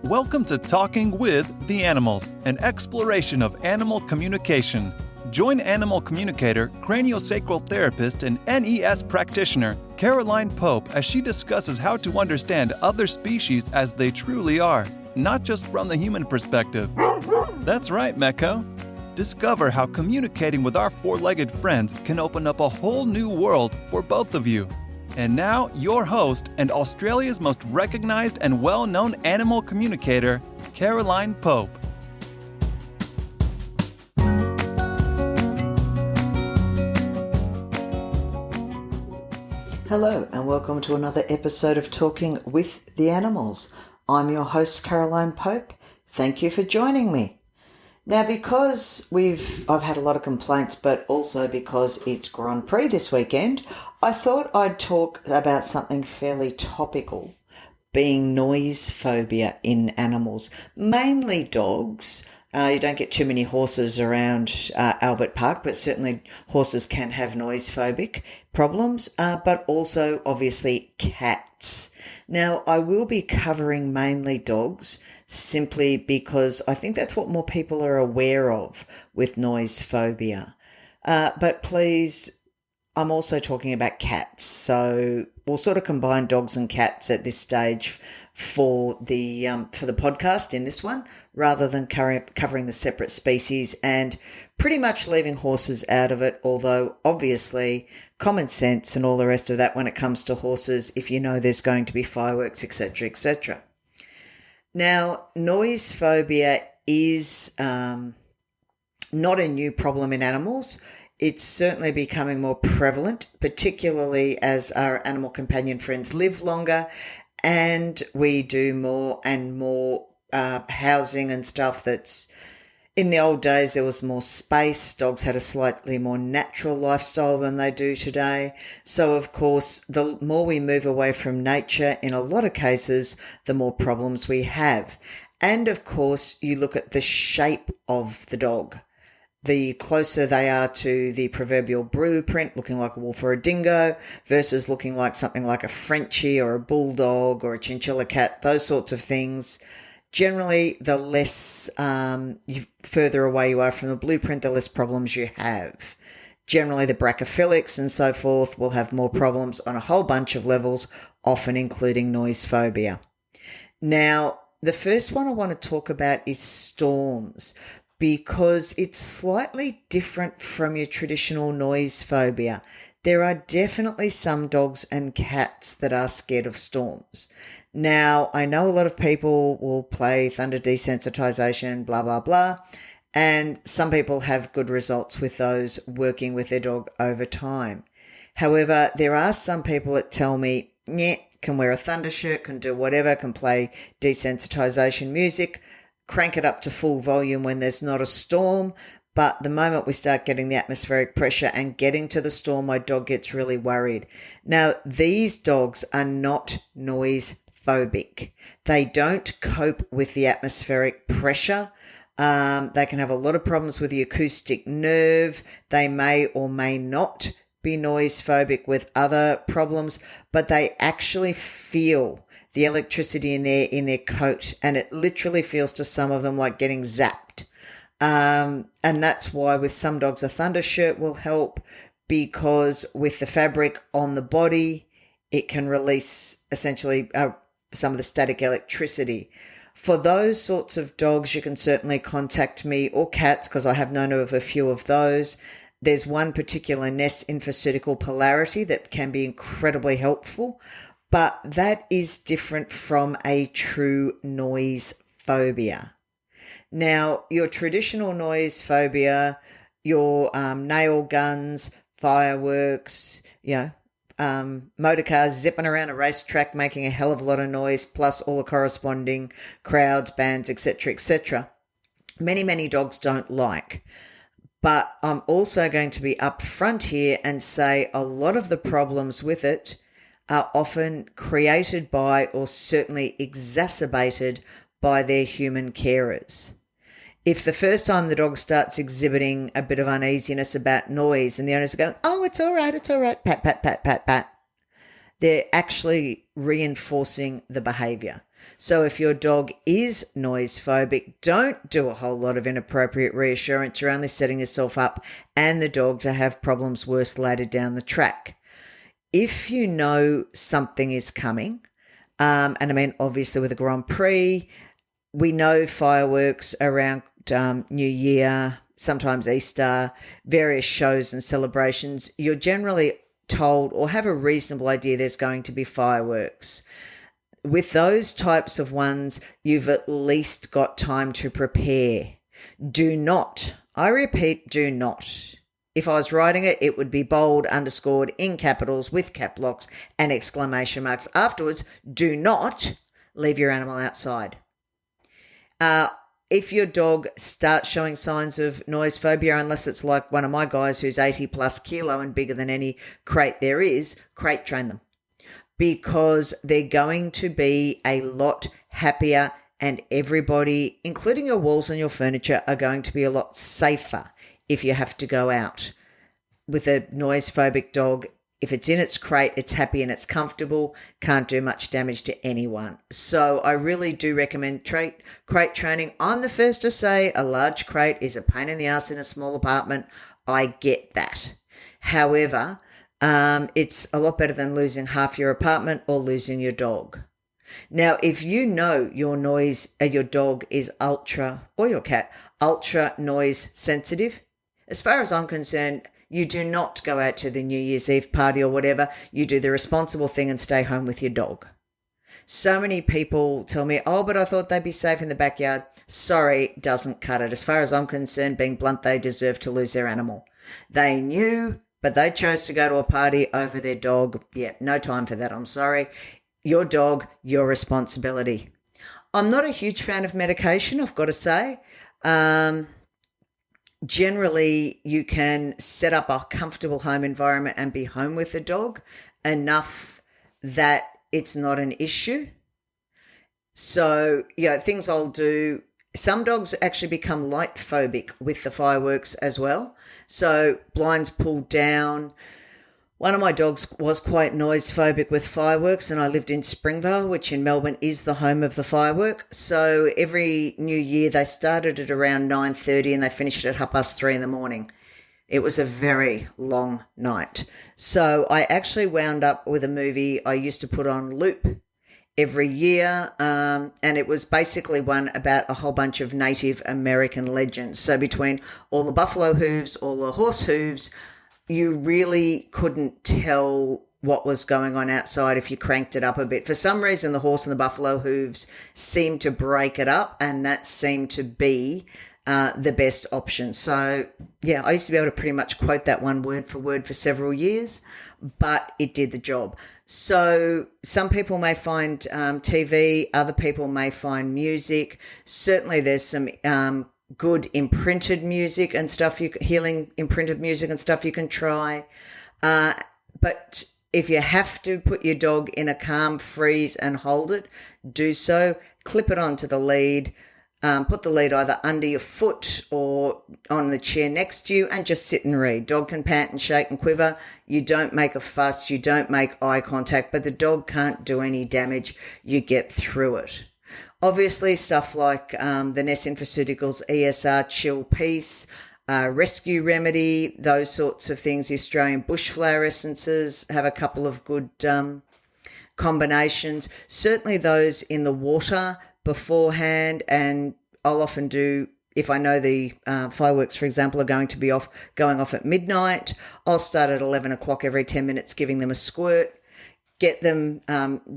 Welcome to Talking with the Animals, an exploration of animal communication. Join animal communicator, craniosacral therapist, and NES practitioner Caroline Pope as she discusses how to understand other species as they truly are, not just from the human perspective. That's right, Mecco. Discover how communicating with our four-legged friends can open up a whole new world for both of you. And now, your host and Australia's most recognized and well-known animal communicator, Caroline Pope. Hello and welcome to another episode of Talking with the Animals. I'm your host, Caroline Pope. Thank you for joining me. Now, because I've had a lot of complaints, but also because it's Grand Prix this weekend, I thought I'd talk about something fairly topical, being noise phobia in animals, mainly dogs. You don't get too many horses around Albert Park, but certainly horses can have noise phobic problems, but also obviously cats. Now, I will be covering mainly dogs simply because I think that's what more people are aware of with noise phobia. But please, I'm also talking about cats. So we'll sort of combine dogs and cats at this stage for the podcast in this one, rather than covering the separate species and pretty much leaving horses out of it, although obviously common sense and all the rest of that when it comes to horses, if you know there's going to be fireworks, etc., etc. Now, noise phobia is not a new problem in animals. It's certainly becoming more prevalent, particularly as our animal companion friends live longer and we do more and more housing and stuff that's... In the old days, there was more space. Dogs had a slightly more natural lifestyle than they do today. So, of course, the more we move away from nature, in a lot of cases, the more problems we have. And, of course, you look at the shape of the dog. The closer they are to the proverbial blueprint, looking like a wolf or a dingo, versus looking like something like a Frenchie or a bulldog or a chinchilla cat, those sorts of things. Generally, the less further away you are from the blueprint, the less problems you have. Generally, the brachyphilics and so forth will have more problems on a whole bunch of levels, often including noise phobia. Now, the first one I want to talk about is storms, because it's slightly different from your traditional noise phobia. There are definitely some dogs and cats that are scared of storms. Now, I know a lot of people will play thunder desensitization, blah, blah, blah, and some people have good results with those working with their dog over time. However, there are some people that tell me, can wear a thunder shirt, can do whatever, can play desensitization music, crank it up to full volume when there's not a storm, but the moment we start getting the atmospheric pressure and getting to the storm, my dog gets really worried. Now, these dogs are not noise phobic. They don't cope with the atmospheric pressure. They can have a lot of problems with the acoustic nerve. They may or may not be noise phobic with other problems, but they actually feel the electricity in their coat, and it literally feels to some of them like getting zapped. And that's why with some dogs a thunder shirt will help, because with the fabric on the body, it can release essentially some of the static electricity. For those sorts of dogs, you can certainly contact me, or cats, because I have known of a few of those. There's one particular nest infoceutical polarity that can be incredibly helpful, but that is different from a true noise phobia. Now, your traditional noise phobia, your nail guns, fireworks, motor cars zipping around a racetrack making a hell of a lot of noise, plus all the corresponding crowds, bands, etc., etc. Many dogs don't like. But I'm also going to be upfront here and say a lot of the problems with it are often created by, or certainly exacerbated by, their human carers. If the first time the dog starts exhibiting a bit of uneasiness about noise and the owners are going, oh, it's all right, pat, pat, pat, pat, pat, they're actually reinforcing the behaviour. So if your dog is noise phobic, don't do a whole lot of inappropriate reassurance. You're only setting yourself up and the dog to have problems worse later down the track. If you know something is coming, and I mean, obviously with a Grand Prix, we know fireworks around New Year, sometimes Easter, various shows and celebrations, you're generally told or have a reasonable idea there's going to be fireworks. With those types of ones, you've at least got time to prepare. Do not, I repeat, do not. If I was writing it, it would be bold, underscored, in capitals, with cap locks and exclamation marks. Afterwards, do not leave your animal outside. If your dog starts showing signs of noise phobia, unless it's like one of my guys who's 80 plus kilo and bigger than any crate there is, crate train them, because they're going to be a lot happier and everybody, including your walls and your furniture, are going to be a lot safer if you have to go out. With a noise phobic dog, if it's in its crate, it's happy and it's comfortable, can't do much damage to anyone. So I really do recommend crate training. I'm the first to say a large crate is a pain in the ass in a small apartment. I get that. However, it's a lot better than losing half your apartment or losing your dog. Now, if you know your dog is or your cat, ultra noise sensitive, as far as I'm concerned, you do not go out to the New Year's Eve party or whatever. You do the responsible thing and stay home with your dog. So many people tell me, oh, but I thought they'd be safe in the backyard. Sorry, doesn't cut it. As far as I'm concerned, being blunt, they deserve to lose their animal. They knew, but they chose to go to a party over their dog. Yeah, no time for that. I'm sorry. Your dog, your responsibility. I'm not a huge fan of medication, I've got to say. Generally, you can set up a comfortable home environment and be home with the dog enough that it's not an issue. So, things I'll do, some dogs actually become light phobic with the fireworks as well. So blinds pulled down. One of my dogs was quite noise phobic with fireworks, and I lived in Springvale, which in Melbourne is the home of the firework. So every New Year they started at around 9:30 and they finished at 3:30 in the morning. It was a very long night. So I actually wound up with a movie I used to put on loop every year, and it was basically one about a whole bunch of Native American legends. So between all the buffalo hooves, all the horse hooves, you really couldn't tell what was going on outside if you cranked it up a bit. For some reason, the horse and the buffalo hooves seemed to break it up, and that seemed to be the best option. So, yeah, I used to be able to pretty much quote that one word for word for several years, but it did the job. So some people may find TV, other people may find music. Certainly there's some good imprinted music and stuff, healing imprinted music and stuff you can try. But if you have to put your dog in a calm freeze and hold it, do so. Clip it onto the lead. Put the lead either under your foot or on the chair next to you and just sit and read. Dog can pant and shake and quiver. You don't make a fuss. You don't make eye contact, but the dog can't do any damage. You get through it. Obviously, stuff like the Ness Infoceuticals ESR Chill Peace, Rescue Remedy, those sorts of things. The Australian Bushflower Essences have a couple of good combinations. Certainly those in the water beforehand, and I'll often do, if I know the fireworks, for example, are going off at midnight, I'll start at 11 o'clock every 10 minutes giving them a squirt, get them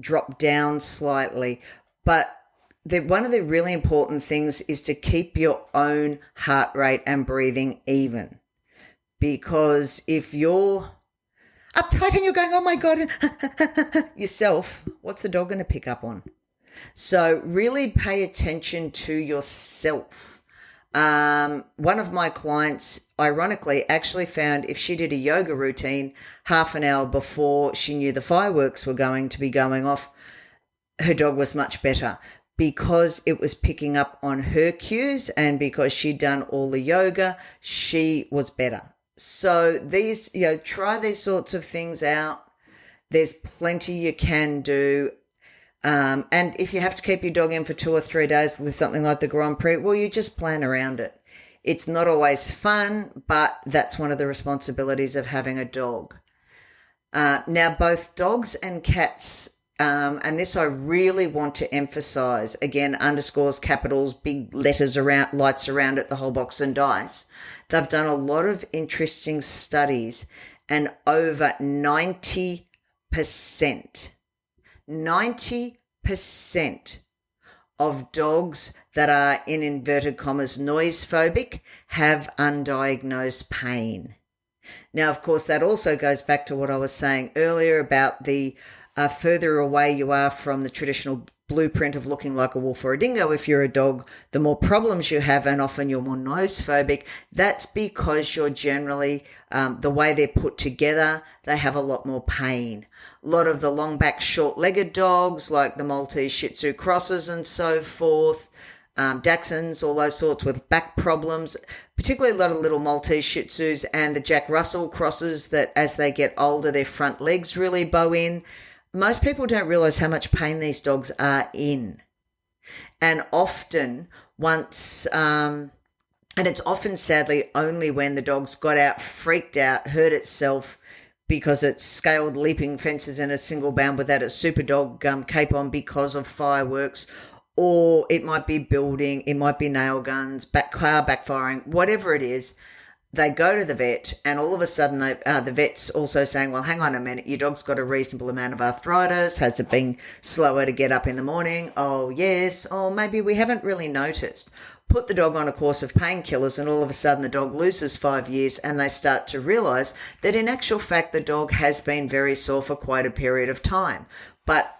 drop down slightly. But one of the really important things is to keep your own heart rate and breathing even, because if you're uptight and you're going, oh my God, yourself, what's the dog going to pick up on? So really pay attention to yourself. One of my clients, ironically, actually found if she did a yoga routine half an hour before she knew the fireworks were going to be going off, her dog was much better because it was picking up on her cues, and because she'd done all the yoga, she was better. So these, try these sorts of things out. There's plenty you can do. And if you have to keep your dog in for 2 or 3 days with something like the Grand Prix, well, you just plan around it. It's not always fun, but that's one of the responsibilities of having a dog. Now, both dogs and cats, and this I really want to emphasize, again, underscores, capitals, big letters around, lights around it, the whole box and dice. They've done a lot of interesting studies, and over 90% of dogs that are, in inverted commas, noise phobic have undiagnosed pain. Now, of course, that also goes back to what I was saying earlier about the further away you are from the traditional blueprint of looking like a wolf or a dingo if you're a dog, the more problems you have, and often you're more noise phobic. That's because you're generally, the way they're put together, they have a lot more pain. A lot of the long back, short-legged dogs like the Maltese Shih Tzu crosses and so forth, Dachshunds, all those sorts with back problems, particularly a lot of little Maltese Shih Tzus and the Jack Russell crosses that as they get older, their front legs really bow in. Most people don't realise how much pain these dogs are in. And often and it's often sadly only when the dog's got out, freaked out, hurt itself because it's scaled leaping fences in a single bound without its super dog cape on because of fireworks, or it might be building, it might be nail guns, car backfiring, whatever it is. They go to the vet and all of a sudden the vet's also saying, well, hang on a minute, your dog's got a reasonable amount of arthritis. Has it been slower to get up in the morning? Oh, yes. Or maybe we haven't really noticed. Put the dog on a course of painkillers and all of a sudden the dog loses 5 years and they start to realise that in actual fact the dog has been very sore for quite a period of time. But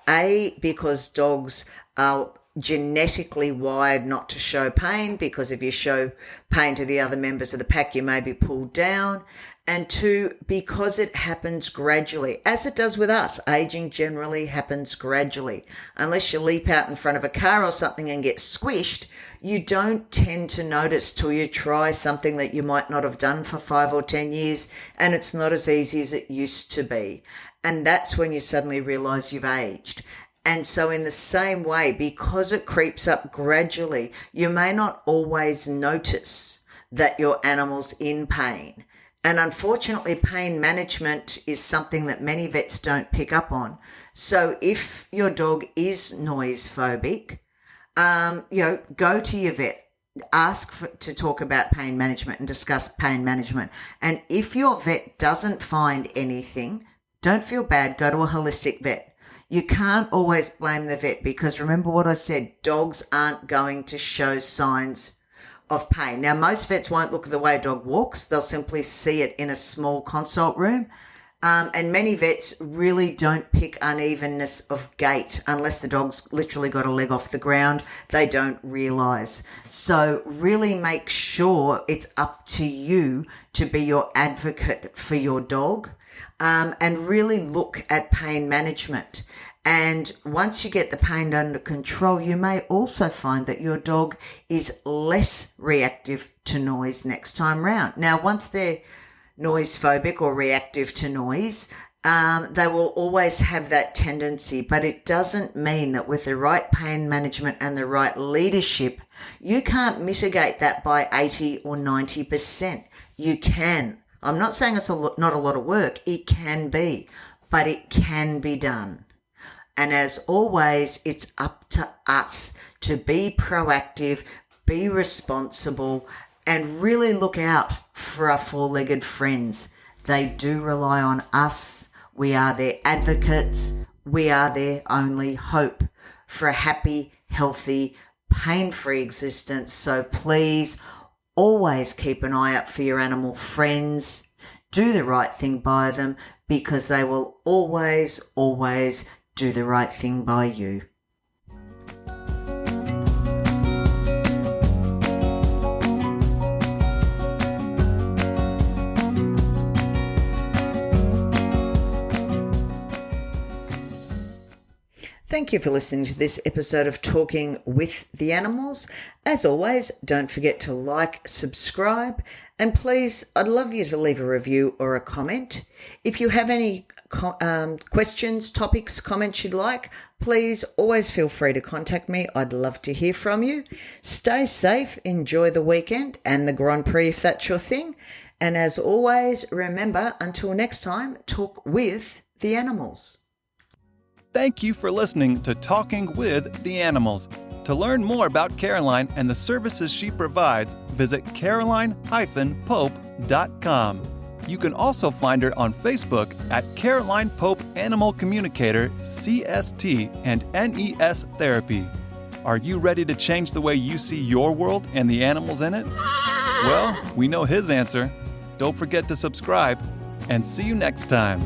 because dogs are genetically wired not to show pain, because if you show pain to the other members of the pack, you may be pulled down. And 2, because it happens gradually, as it does with us. Aging generally happens gradually. Unless you leap out in front of a car or something and get squished, you don't tend to notice till you try something that you might not have done for 5 or 10 years, and it's not as easy as it used to be. And that's when you suddenly realise you've aged. And so in the same way, because it creeps up gradually, you may not always notice that your animal's in pain. And unfortunately, pain management is something that many vets don't pick up on. So if your dog is noise phobic, go to your vet, to talk about pain management and discuss pain management. And if your vet doesn't find anything, don't feel bad, go to a holistic vet. You can't always blame the vet because remember what I said, dogs aren't going to show signs of pain. Now, most vets won't look at the way a dog walks. They'll simply see it in a small consult room. And many vets really don't pick unevenness of gait unless the dog's literally got a leg off the ground. They don't realise. So really make sure it's up to you to be your advocate for your dog. And really look at pain management. And once you get the pain under control, you may also find that your dog is less reactive to noise next time round. Now, once they're noise phobic or reactive to noise, they will always have that tendency, but it doesn't mean that with the right pain management and the right leadership, you can't mitigate that by 80 or 90%. You can. I'm not saying it's not a lot of work. It can be, but it can be done. And as always, it's up to us to be proactive, be responsible, and really look out for our four-legged friends. They do rely on us. We are their advocates. We are their only hope for a happy, healthy, pain-free existence. So please, always keep an eye out for your animal friends. Do the right thing by them because they will always, always do the right thing by you. Thank you for listening to this episode of Talking with the Animals. As always, don't forget to like, subscribe, and please, I'd love you to leave a review or a comment. If you have any questions, topics, comments you'd like, please always feel free to contact me. I'd love to hear from you. Stay safe, enjoy the weekend and the Grand Prix if that's your thing. And as always, remember, until next time, talk with the animals. Thank you for listening to Talking with the Animals. To learn more about Caroline and the services she provides, visit caroline-pope.com. You can also find her on Facebook at Caroline Pope Animal Communicator, CST, and NES Therapy. Are you ready to change the way you see your world and the animals in it? Well, we know his answer. Don't forget to subscribe, and see you next time.